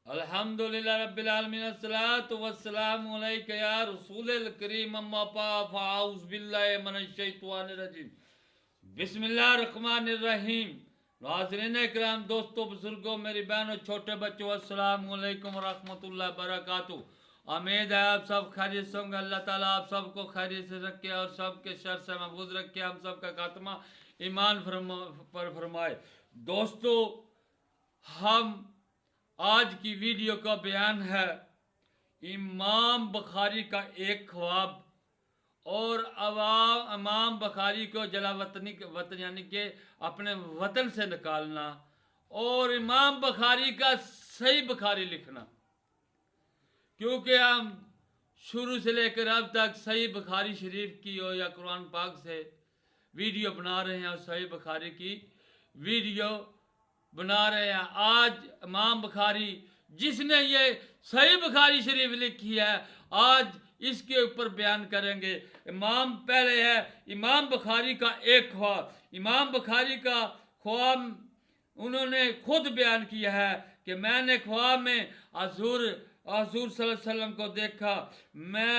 अल्हम्दुलिल्लाह रब्बिल आलमीन अस्सलातु वस्सलामु अलैका या रसूलल करीम अम्मा फ़ाउज़ बिल्लाहि मिनश शैतानिर रजीम बिस्मिल्लाहिर रहमानिर रहीम। नाज़रीन इकराम, दोस्तों, बुजुर्गों, मेरी बहनों, छोटे बच्चों, अस्सलामु अलैकुम व रहमतुल्लाहि व बरकातुहू। उम्मीद है आप सब खैरियत से होंगे। अल्लाह ताला आप सबको खैरियत से रखे और सबके शर से महफूज रखे। हम सबका खात्मा ईमान पर फरमाए। दोस्तों, हम आज की वीडियो का बयान है इमाम बुखारी का एक ख्वाब और इमाम बुखारी को जला वतन यानी कि अपने वतन से निकालना और इमाम बुखारी का सही बुखारी लिखना, क्योंकि हम शुरू से लेकर अब तक सही बुखारी शरीफ की हो या कुरान पाक से वीडियो बना रहे हैं और सही बुखारी की वीडियो बना रहे हैं। आज इमाम बुखारी जिसने ये सही बुखारी शरीफ लिखी है, आज इसके ऊपर बयान करेंगे। पहले है इमाम बुखारी का एक ख्वाब। इमाम बुखारी का ख्वाब उन्होंने खुद बयान किया है कि मैंने ख्वाब में हजूर सल्लल्लाहु अलैहि वसल्लम को देखा। मैं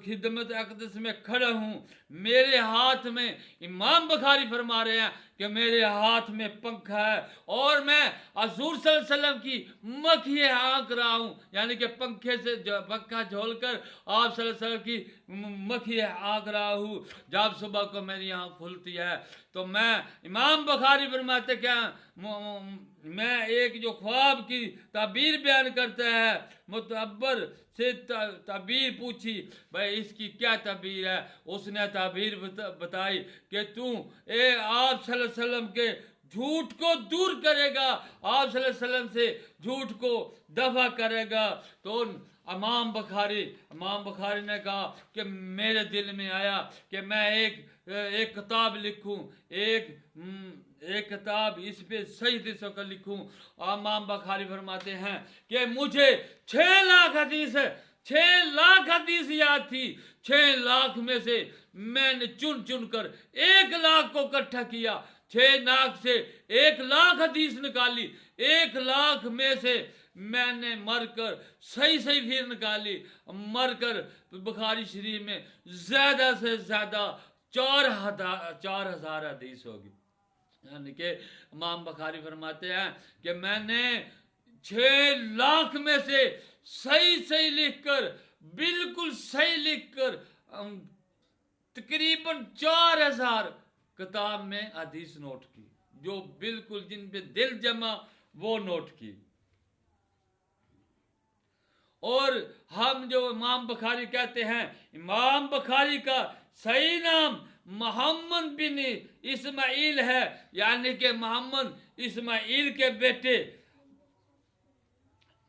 खिदमत अक़दस में खड़ा हूँ, मेरे हाथ में इमाम बुखारी फरमा रहे हैं कि मेरे हाथ में पंखा है और मैं हजूर सल्लल्लाहु अलैहि वसल्लम की मखिए हाँक रहा हूँ, यानी कि पंखे से पंखा झोलकर आप सल्लल्लाहु अलैहि वसल्लम की मखिए हाँक रहा हूँ। जब सुबह को मेरी आँख खुलती है तो मैं इमाम बुखारी फरमाते क्या मैं एक जो ख्वाब की ताबीर बयान करता है, मुतअब्बर से ताबीर पूछी, भाई इसकी क्या ताबीर है। उसने ताबीर बताई कि तू आप सल्लल्लाहु अलैहि वसल्लम के झूठ को दूर करेगा, आप सल्लल्लाहु अलैहि वसल्लम से झूठ को दफा करेगा। तो इमाम बुखारी ने कहा कि मेरे दिल में आया कि मैं एक किताब लिखूं, एक किताब इस पे सही दिशा का लिखूं। इमाम बुखारी फरमाते हैं कि मुझे 6 लाख हदीस याद थी। 6 लाख में से मैंने चुन चुन कर 1 लाख को इकट्ठा किया। 6 लाख से 1 लाख हदीस निकाली। 1 लाख में से मैंने मरकर सही फिर निकाली। मरकर बुखारी शरीफ में ज्यादा से ज्यादा 4,000 हदीस होगी। यानी कि इमाम बुखारी फरमाते हैं कि मैंने 6 लाख में से सही लिखकर, बिल्कुल सही लिखकर तकरीबन 4,000 किताब में हदीस नोट की, जो बिल्कुल जिन पे दिल जमा वो नोट की। और हम जो इमाम बुखारी कहते हैं, इमाम बुखारी का सही नाम मोहम्मद बिन इस्माइल है, यानी कि मोहम्मद इस्माइल के बेटे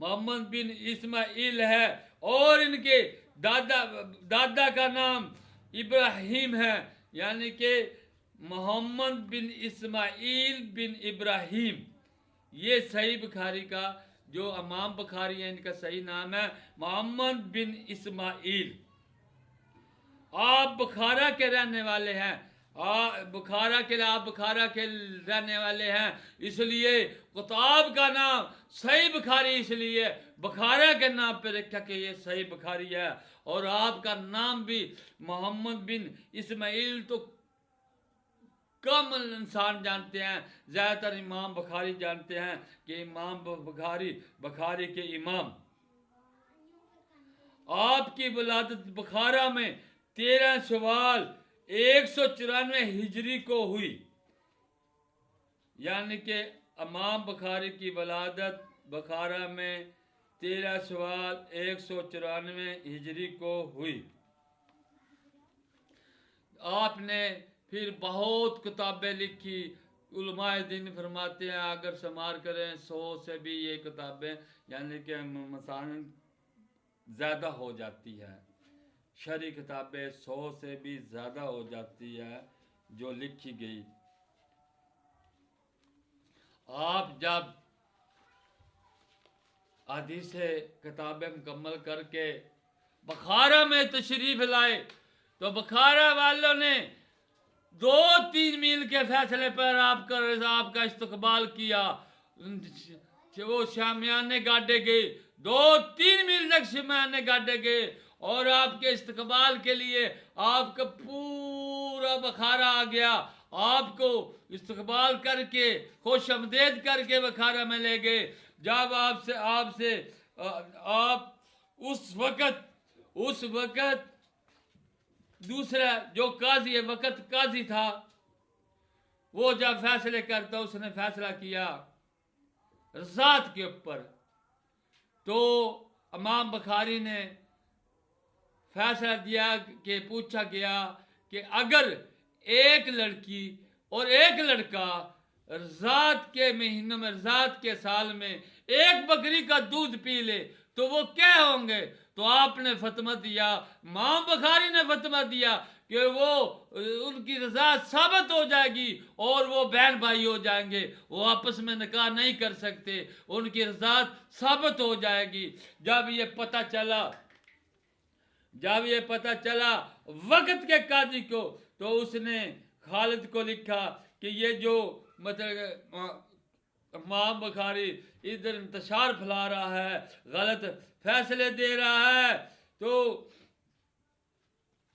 मोहम्मद बिन इस्माइल है। और इनके दादा का नाम इब्राहिम है, यानी कि मोहम्मद बिन इस्माइल बिन इब्राहिम। ये सही बुखारी का जो इमाम बुखारी है, इनका सही नाम है मोहम्मद बिन इस्माइल। आप बुखारा के रहने वाले हैं, आप बुखारा के रहने वाले हैं, इसलिए किताब का नाम सही बुखारी इसलिए बुखारा के नाम पे रखा कि ये सही बुखारी है। और आपका नाम भी मोहम्मद बिन इस्माइल तो कम इंसान जानते हैं, ज्यादातर इमाम बुखारी जानते हैं कि इमाम बुखारी के इमाम। आपकी विलादत बुखारा में 13 शवाल 194 हिजरी को हुई, यानी कि इमाम बुखारी की विलादत बुखारा में 13 शवाल 194 हिजरी को हुई। आपने फिर बहुत किताबें लिखी। उलमाए दिन फरमाते हैं अगर शुमार करें 100 से भी ये किताबें, यानी कि मसालन ज़्यादा हो जाती है। शरई किताबें 100 से भी ज़्यादा हो जाती है जो लिखी गई। आप जब हदीस किताबें मुकम्मल करके बुखारा में तशरीफ लाए तो बुखारा वालों ने 2-3 मील के फैसले पर आपका इस्तकबाल किया। وہ शामियाने गाड़े गए, 2-3 मील तक शामियाने गाड़े गए और आपके इस्तकबाल के लिए आपका पूरा बखारा आ गया, आपको इस्तकबाल करके खुश आमदेद करके बखारा में ले गए। जब आपसे आप उस वक्त दूसरा जो काजी वक्त काजी था, वो जब फैसले करता, उसने फैसला किया रज़ात के ऊपर, तो इमाम बुखारी ने फैसला दिया कि पूछा गया कि अगर एक लड़की और एक लड़का रज़ात के महीनों में, रज़ात के साल में एक बकरी का दूध पी ले तो वो क्या होंगे? तो आपने फतवा दिया, इमाम बुखारी ने फतवा दिया कि वो उनकी रज़ात साबित हो जाएगी और वो बहन भाई हो जाएंगे, वो आपस में निकाह नहीं कर सकते, उनकी रज़ात साबित हो जाएगी। जब ये पता चला वक्त के काजी को, तो उसने खालिद को लिखा कि ये जो मतलब इमाम बुखारी इधर इंतशार फैला रहा है, गलत फैसले दे रहा है, तो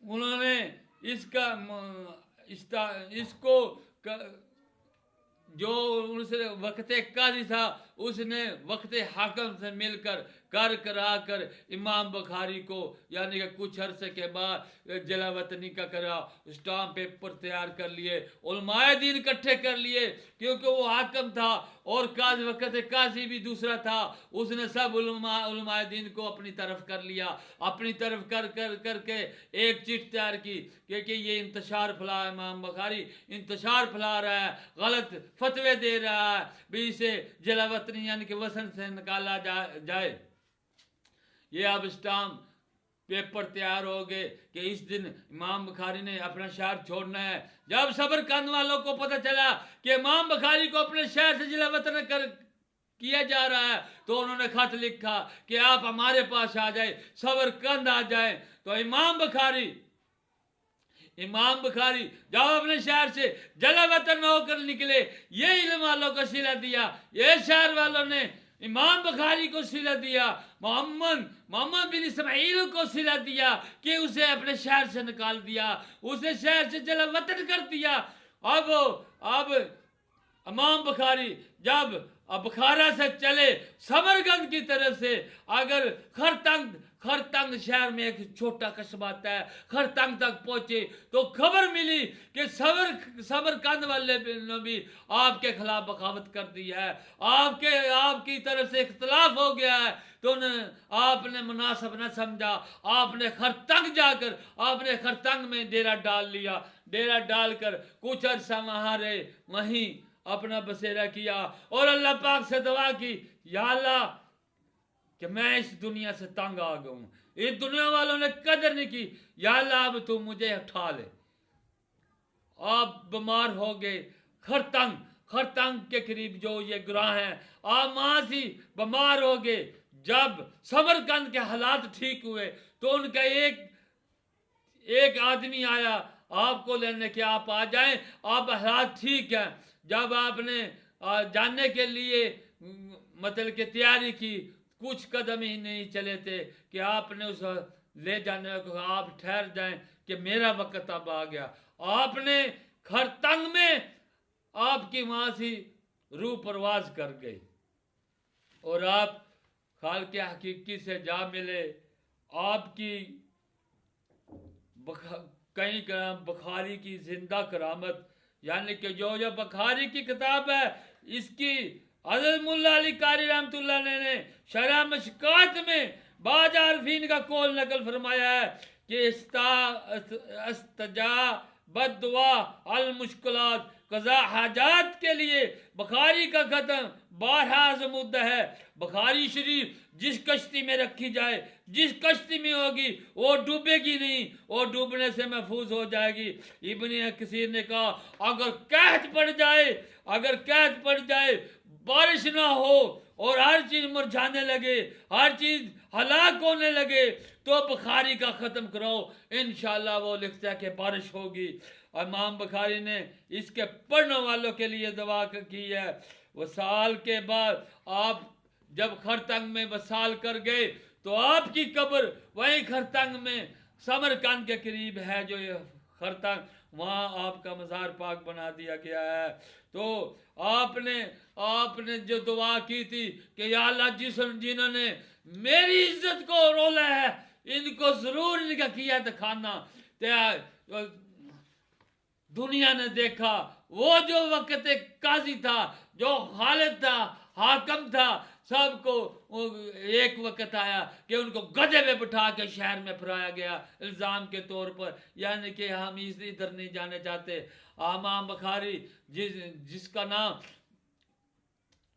उन्होंने इसको जो उनसे वक्त काजी था, उसने वक्त हाकम से मिलकर करा कर इमाम बुखारी को यानी कि कुछ अरसे के बाद जलावतनी का करा, स्टाम्प पेपर तैयार कर लिए, उलमाए दीन इकट्ठे कर लिए, क्योंकि वो हाकम था और काजी वक्त काजी भी दूसरा था। उसने सब उलमाए दीन को अपनी तरफ कर लिया, अपनी तरफ करके एक चिट तैयार की कि ये इंतशार फैला, इमाम बुखारी इंतशार फैला रहा है, गलत फतवे दे रहा है, भी इसे जलावतनी यानी कि वसन से निकाला जाए। ये अब स्टाम्प पेपर तैयार हो गए कि इस दिन इमाम बुखारी ने अपना शहर छोड़ना है। जब सबरकंद वालों को पता चला कि इमाम बुखारी को अपने शहर से जिलावतन किया जा रहा है, तो उन्होंने खत लिखा कि आप हमारे पास आ जाए, सबरकंद आ जाए। तो इमाम बुखारी जब अपने शहर से जलावतन होकर निकले, ये इल्म वालों को सिला दिया, ये शहर वालों ने इमाम बुखारी को सिला दिया, मोहम्मद बिन इस्माइल को सिला दिया कि उसे अपने शहर से निकाल दिया, उसे शहर से जलावतन कर दिया। अब इमाम बुखारी जब बुखारा से चले समरकंद की तरफ से, अगर खरतंग शहर में एक छोटा कस्बा आता है, खरतंग तक पहुंचे तो खबर मिली कि समरकंद वाले ने भी आपके खिलाफ बगावत कर दी है, आपकी तरफ से इख्तलाफ हो गया है। तो आपने मुनासिब न समझा, आपने खरतंग जाकर आपने खरतंग में डेरा डाल लिया, डेरा डालकर कुछ अरसा वहां रहे, वहीं अपना बसेरा किया और अल्लाह पाक से दुआ की, या अल्लाह कि मैं इस दुनिया से तंग आ गया हूं, इस दुनिया वालों ने कदर नहीं की, या अल्लाह अब तू मुझे उठा ले। आप बीमार हो गए, खरतंग के करीब जो ये गुराह है, आप वहां से बीमार हो गए। जब समरकंद के हालात ठीक हुए तो उनका एक आदमी आया आपको लेने के, आप आ जाएं, आप हालात ठीक है। जब आपने जानने के लिए मतलब कि तैयारी की, कुछ कदम ही नहीं चले थे कि आपने उस ले जाने को, आप ठहर जाएं कि मेरा वक्त अब आ गया। आपने खरतंग में आपकी मां से रूह परवाज कर गई और आप खाल के हकीकी से जा मिले। आपकी कई बुखारी की जिंदा करामत, यानी कि जो बुखारी की किताब है, इसकी हज़रत मुल्ला अली कारी रहमतुल्लाह ने शरह मशकात में बाज आरफीन का कौल नकल फरमाया है कि इस्तजा बद्दुआ अल मुश्किलात, कज़ा हाजात के लिए बुखारी का खत्म 12 आज़मुद्द है। बुखारी शरीफ जिस कश्ती में रखी जाए, जिस कश्ती में होगी वो डूबेगी नहीं, वो डूबने से महफूज हो जाएगी। इब्ने कसीर ने कहा अगर कहत पड़ जाए, बारिश ना हो और हर चीज मुरझाने लगे, हर चीज हलाक होने लगे, तो बुखारी का ख़त्म करो, इंशाअल्लाह। वो लिखता है कि बारिश होगी। इमाम बुखारी ने इसके पढ़ने वालों के लिए दुआ की है। وصال کے بعد آپ جب خرتنگ میں وصال کر گئے تو آپ کی قبر وہیں خرتنگ میں سمرقند کے قریب ہے، جو یہ خرتنگ، وہاں آپ کا مزار پاک بنا دیا گیا ہے۔ تو آپ نے جو دعا کی تھی کہ یا اللہ جنہوں نے میری عزت کو رولا ہے ان کو ضرور ان کا کیا دکھانا۔ دنیا نے دیکھا وہ جو وقت ایک قاضی تھا، جو خالد تھا، حاکم تھا، سب کو ایک وقت آیا کہ ان کو گدھے پہ بٹھا کے شہر میں پھرایا گیا الزام کے طور پر، یعنی کہ ہم ادھر نہیں جانے چاہتے۔ امام بخاری جس کا نام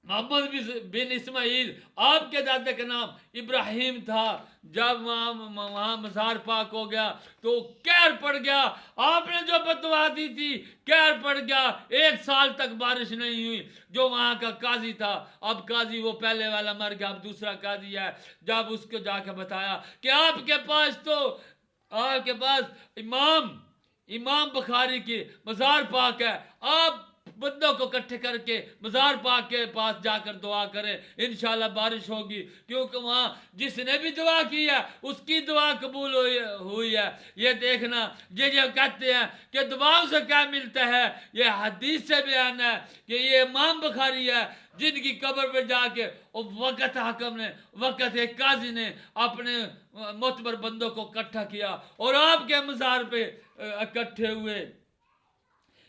محمد بن اسماعیل، آپ کے دادے کا نام ابراہیم تھا، جب وہاں مزار پاک ہو گیا تو قہر پڑ گیا۔ آپ نے جو بددعا دی تھی قہر پڑ گیا، 1 سال تک بارش نہیں ہوئی۔ جو وہاں کا قاضی تھا، اب قاضی وہ پہلے والا مر گیا، اب دوسرا قاضی ہے، جب اس کو جا کے بتایا کہ آپ کے پاس امام بخاری کی مزار پاک ہے، آپ بندوں کو اکٹھے کر کے مزار پاک کے پاس جا کر دعا کریں، انشاءاللہ بارش ہوگی، کیونکہ وہاں جس نے بھی دعا کی ہے اس کی دعا قبول ہوئی ہے۔ یہ دیکھنا، یہ کہتے ہیں کہ دعاؤں سے کیا ملتا ہے، یہ حدیث سے بیان ہے کہ یہ امام بخاری ہے جن کی قبر پہ جا کے وقت حاکم نے، وقت ایک قاضی نے اپنے معتبر بندوں کو اکٹھا کیا اور آپ کے مزار پہ اکٹھے ہوئے۔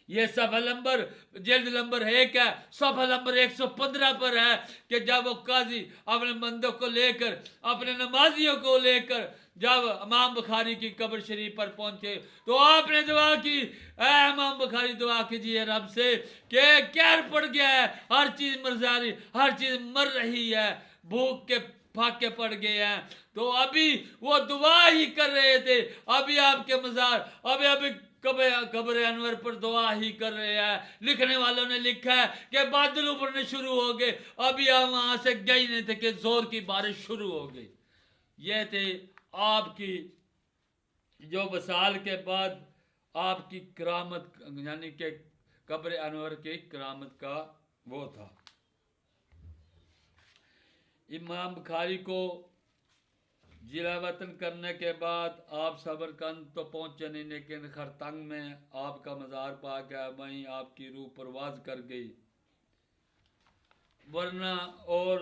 یہ صفحہ نمبر جلد نمبر 1 ہے، صفحہ نمبر 115 پر ہے کہ جب وہ قاضی اپنے بندوں کو لے کر، اپنے نمازیوں کو لے کر جب امام بخاری کی قبر شریف پر پہنچے تو آپ نے دعا کی، اے امام بخاری دعا کیجئے رب سے کہ قہر پڑ گیا ہے، ہر چیز مرزاری، ہر چیز مر رہی ہے، بھوک کے پھاکے پڑ گئے ہیں۔ تو ابھی وہ دعا ہی کر رہے تھے، ابھی آپ کے مزار ابھی قبر انور پر دعا ہی کر رہے ہیں۔ لکھنے والوں نے لکھا ہے کہ بادل ابھرنے شروع ہو گئے، ابھی ہم وہاں سے گئے نہیں تھے کہ زور کی بارش شروع ہو گئی۔ یہ تھے آپ کی جو وصال کے بعد آپ کی کرامت، یعنی کہ قبر انور کی کرامت کا وہ تھا۔ امام بخاری کو ضلع وطن کرنے کے بعد آپ سمرقند تو پہنچے نہیں، لیکن خرتنگ میں آپ کا مزار پاک ہے، وہیں آپ کی روح پرواز کر گئی۔ ورنہ اور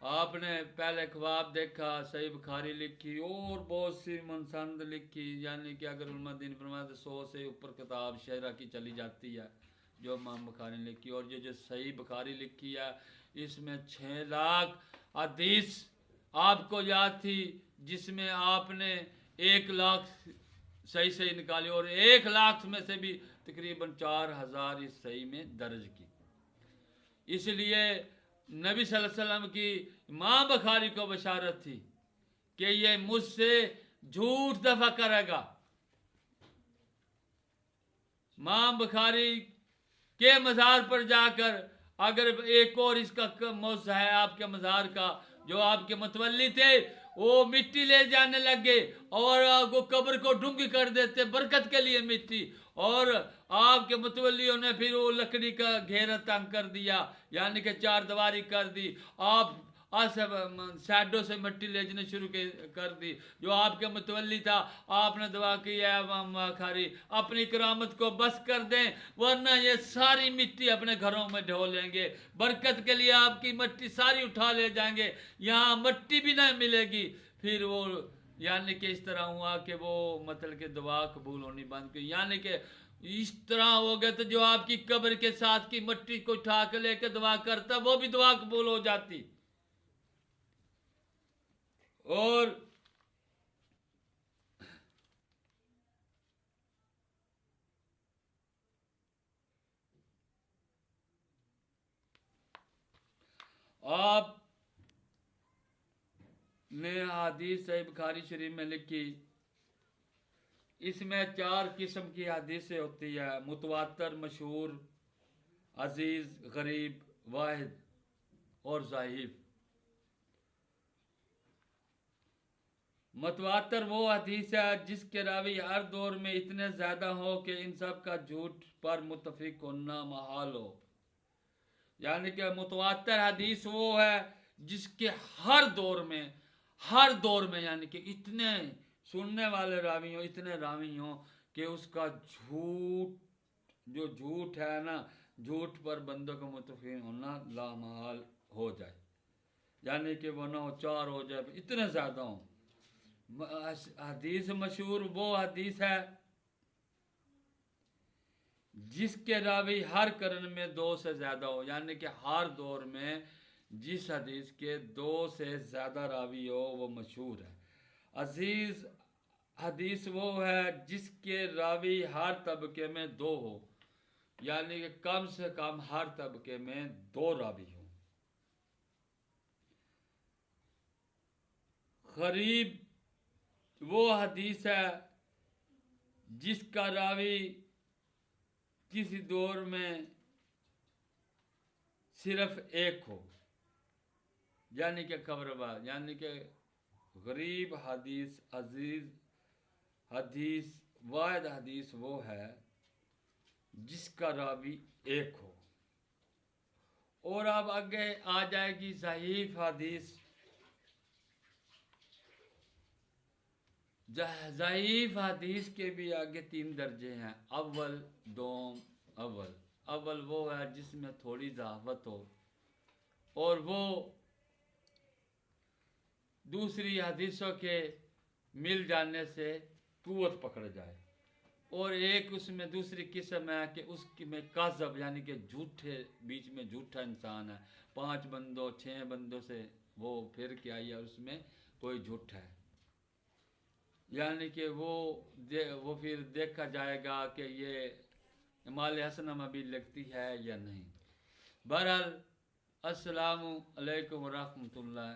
آپ نے پہلے خواب دیکھا، صحیح بخاری لکھی اور بہت سی منسند لکھی، یعنی کہ اگر علماء دین فرماتے 100 سے اوپر کتاب شعرا کی چلی جاتی ہے جو امام بخاری نے لکھی، اور یہ جو صحیح بخاری لکھی ہے اس میں 6 لاکھ حدیث آپ کو یاد تھی، جس میں آپ نے 1 لاکھ صحیح نکالی اور 1 لاکھ میں سے بھی تقریباً 4000 اس صحیح میں درج کی۔ اس لیے نبی صلی اللہ علیہ وسلم کی امام بخاری کو بشارت تھی کہ یہ مجھ سے جھوٹ دفع کرے گا۔ امام بخاری کے مزار پر جا کر اگر ایک اور اس کا موضوع ہے آپ کے مزار کا، جو آپ کے متولی تھے وہ مٹی لے جانے لگے اور وہ قبر کو ڈونگی کر دیتے برکت کے لیے مٹی، اور آپ کے متولیوں نے پھر وہ لکڑی کا گھیرا تنگ کر دیا، یعنی کہ 4 دیواری کر دی، آپ سائڈوں سے مٹی لے جانے شروع کر دی۔ جو آپ کے متولی تھا آپ نے دعا کی ہے امام بخاری اپنی کرامت کو بس کر دیں، ورنہ یہ ساری مٹی اپنے گھروں میں ڈھو لیں گے، برکت کے لیے آپ کی مٹی ساری اٹھا لے جائیں گے، یہاں مٹی بھی نہیں ملے گی۔ پھر وہ یعنی کہ اس طرح ہوا کہ وہ مطلب کہ دعا قبول ہونی بند کی، یعنی کہ اس طرح ہو گیا تو جو آپ کی قبر کے ساتھ کی مٹی کو اٹھا کے لے کے دعا کرتا وہ بھی دعا قبول ہو جاتی۔ اور آپ نے حدیث صحیح بخاری شریف میں لکھی، اس میں 4 قسم کی حدیثیں ہوتی ہے: متواتر، مشہور، عزیز، غریب، واحد اور ضعیف۔ متواتر وہ حدیث ہے جس کے راوی ہر دور میں اتنے زیادہ ہو کہ ان سب کا جھوٹ پر متفق ہونا محال ہو. یعنی کہ متواتر حدیث وہ ہے جس کے ہر دور میں یعنی کہ اتنے سننے والے راوی ہوں، اتنے راوی ہوں کہ اس کا جھوٹ ہے نا، جھوٹ پر بندوں کو متفق ہونا لامحال ہو جائے. یعنی کہ وہ نہ ہو، چار ہو جائے، اتنے زیادہ ہوں. حدیث مشہور وہ حدیث ہے جس کے راوی ہر قرن میں 2 سے زیادہ ہو. یعنی کہ ہر دور میں جس حدیث کے 2 سے زیادہ راوی ہو وہ مشہور ہے. عزیز حدیث وہ ہے جس کے راوی ہر طبقے میں 2 ہو. یعنی کہ کم سے کم ہر طبقے میں 2 راوی ہوں. غریب وہ حدیث ہے جس کا راوی کسی دور میں صرف ایک ہو. یعنی کہ خبربار. یعنی کہ غریب حدیث، عزیز حدیث، واحد حدیث وہ ہے جس کا راوی ایک ہو. اور اب آگے آ جائے گی ضعیف حدیث. ضعیف حدیث کے بھی آگے 3 درجے ہیں. اول، دوم، اول. اول وہ ہے جس میں تھوڑی ضعافت ہو اور وہ دوسری حدیثوں کے مل جانے سے قوت پکڑ جائے. اور ایک اس میں دوسری قسم ہے کہ اس میں کاذب یعنی کہ جھوٹے، بیچ میں جھوٹا انسان ہے. 5 بندوں 6 بندوں سے وہ پھر کے آئی اور اس میں کوئی جھوٹ ہے. یعنی کہ وہ پھر دیکھا جائے گا کہ یہ امال حسنہ میں بھی لگتی ہے یا نہیں. بہرحال السلام علیکم ورحمۃ اللہ.